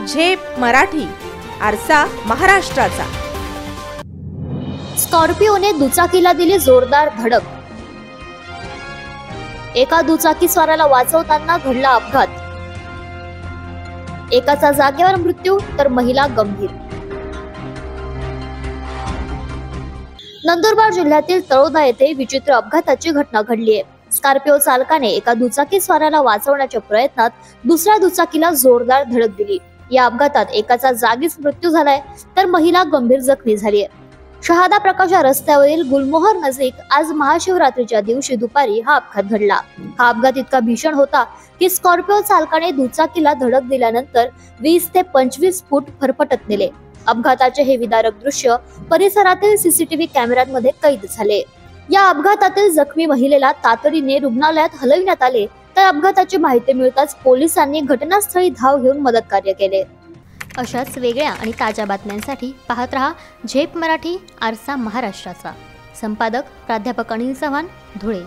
झेप मराठी, आरसा महाराष्ट्राचा। स्कॉर्पिओने दुचाकीला दिली जोरदार धडक। एका दुचाकीस्वाराला वाचवताना घडला अपघात। एकाचा जागेवर मृत्यू तर महिला गंभीर। नंदुरबार जिल्ह्यातील तळोदा येथे विचित्र अपघाताची घटना घडली आहे। स्कॉर्पिओ चालकाने एका दुचाकीस्वाराला वाचवण्याच्या प्रयत्नात दुसऱ्या दुचाकीला जोरदार धडक दिली। या अपघातात एकाचा जागीच मृत्यू झालाय तर महिला गंभीर जखमी झाली आहे। शहादा प्रकाशा रस्त्यावरील गुलमोहर नजीक आज महाशिवरात्रीच्या दिवशी दुपारी हा अपघात घडला। हा अपघात इतका भीषण होता की स्कॉर्पिओ चालकाने दुचाकीला धडक दिल्यानंतर 20 ते 25 फूट फरफटत नेले। अपघाताचे हे विदारक दृश्य परिसरातील सीसीटीव्ही कॅमेऱ्यांमध्ये कैद झाले। या अपघातातील जखमी महिलेला तातडीने रुग्णालयात हलविण्यात आले तर अपघाताची माहिती मिळताच पोलिसांनी घटनास्थळी धाव घेऊन मदत कार्य केले। अशाच वेगळ्या आणि ताज्या बातम्यांसाठी पाहत रहा झेप मराठी, आरसा महाराष्ट्राचा। संपादक प्राध्यापक अनिल चव्हाण, धुळे।